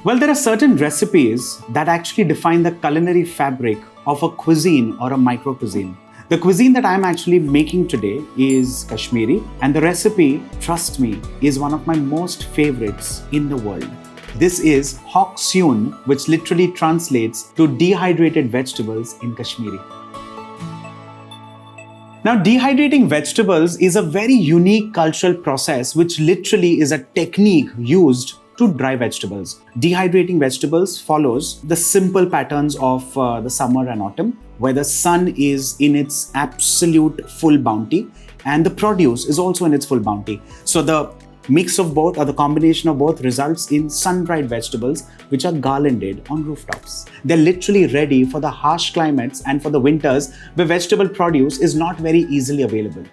Well, there are certain recipes that actually define the culinary fabric of a cuisine or a micro cuisine. The cuisine that I'm actually making today is Kashmiri, and the recipe, trust me, is one of my most favorites in the world. This is Hokh Syun, which literally translates to dehydrated vegetables in Kashmiri. Now, dehydrating vegetables is a very unique cultural process which literally is a technique used to dry vegetables. Dehydrating vegetables follows the simple patterns of the summer and autumn, where the sun is in its absolute full bounty and the produce is also in its full bounty. So the mix of both, or the combination of both, results in sun-dried vegetables which are garlanded on rooftops. They're literally ready for the harsh climates and for the winters where vegetable produce is not very easily available.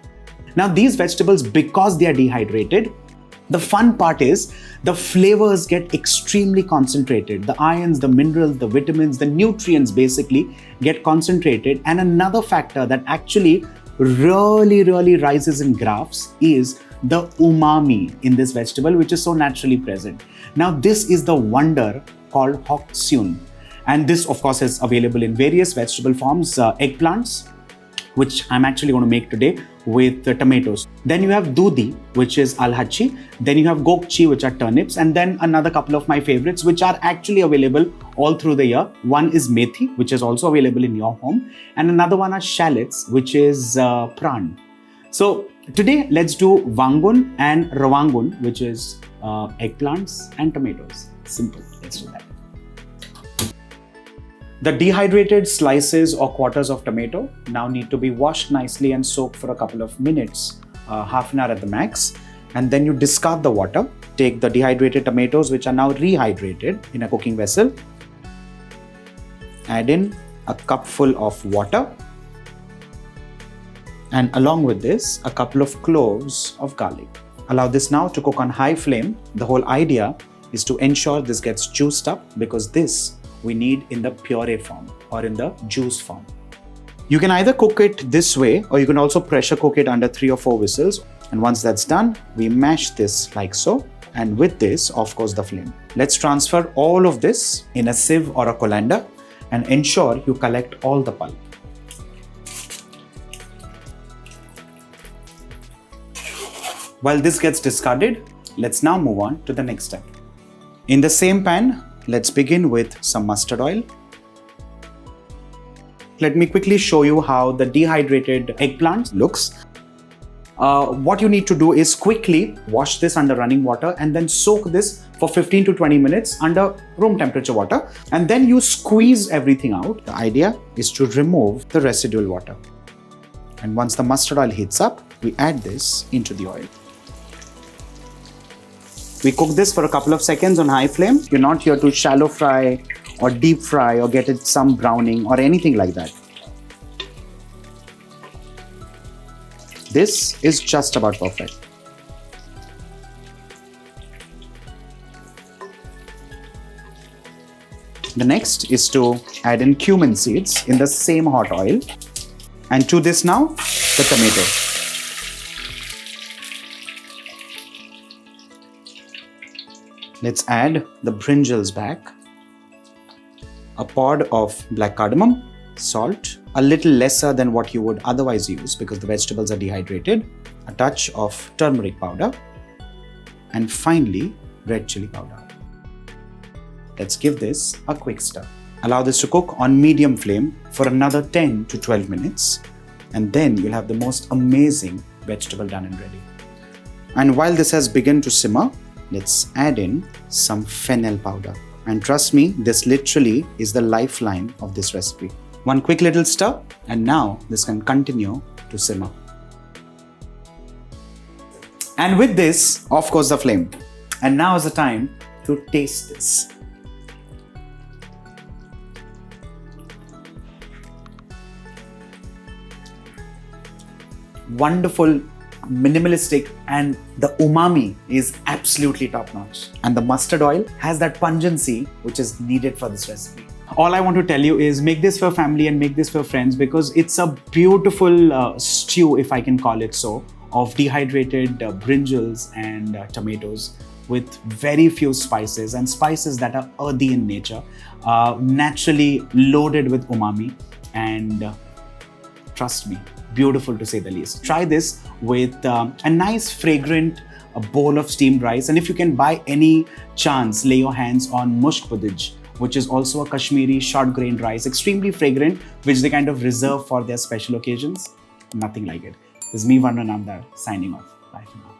Now, these vegetables, because they are dehydrated, the fun part is the flavors get extremely concentrated. The ions, the minerals, the vitamins, the nutrients basically get concentrated. And another factor that actually really rises in graphs is the umami in this vegetable, which is so naturally present. Now, this is the wonder called Hokh Syun. And this, of course, is available in various vegetable forms, eggplants, which I'm actually going to make today with tomatoes. Then you have dudi, which is alhachi. Then you have gokchi, which are turnips. And then another couple of my favorites, which are actually available all through the year. One is methi, which is also available in your home. And another one are shallots, which is pran. So today, let's do vangun and ravangun, which is eggplants and tomatoes. Simple. Let's do that. The dehydrated slices or quarters of tomato now need to be washed nicely and soaked for a couple of minutes, half an hour at the max. And then you discard the water. Take the dehydrated tomatoes, which are now rehydrated, in a cooking vessel. Add in a cupful of water. And along with this, a couple of cloves of garlic. Allow this now to cook on high flame. The whole idea is to ensure this gets juiced up, because this we need in the puree form or in the juice form. You can either cook it this way, or you can also pressure cook it under 3 or 4 whistles. And once that's done, we mash this like so. And with this, of course, the flame. Let's transfer all of this in a sieve or a colander and ensure you collect all the pulp. While this gets discarded, let's now move on to the next step. In the same pan, let's begin with some mustard oil. Let me quickly show you how the dehydrated eggplant looks. What you need to do is quickly wash this under running water and then soak this for 15 to 20 minutes under room temperature water. And then you squeeze everything out. The idea is to remove the residual water. And once the mustard oil heats up, we add this into the oil. We cook this for a couple of seconds on high flame. You're not here to shallow fry or deep fry or get it some browning or anything like that. This is just about perfect. The next is to add in cumin seeds in the same hot oil. And to this now, the tomato. Let's add the brinjals back, a pod of black cardamom, salt, a little lesser than what you would otherwise use because the vegetables are dehydrated, a touch of turmeric powder, and finally, red chili powder. Let's give this a quick stir. Allow this to cook on medium flame for another 10 to 12 minutes, and then you'll have the most amazing vegetable done and ready. And while this has begun to simmer, let's add in some fennel powder. And trust me, this literally is the lifeline of this recipe. One quick little stir, and now this can continue to simmer. And with this, off goes the flame. And now is the time to taste this. Wonderful, minimalistic, and the umami is absolutely top notch. And the mustard oil has that pungency which is needed for this recipe. All I want to tell you is make this for family and make this for friends, because it's a beautiful stew, if I can call it so, of dehydrated brinjals and tomatoes with very few spices, and spices that are earthy in nature, naturally loaded with umami, and trust me, beautiful to say the least. Try this with a nice fragrant bowl of steamed rice, and if you can by any chance lay your hands on mushk pudij, which is also a Kashmiri short-grained rice, extremely fragrant, which they kind of reserve for their special occasions. Nothing like it. This is me, Varun, signing off. Bye for now.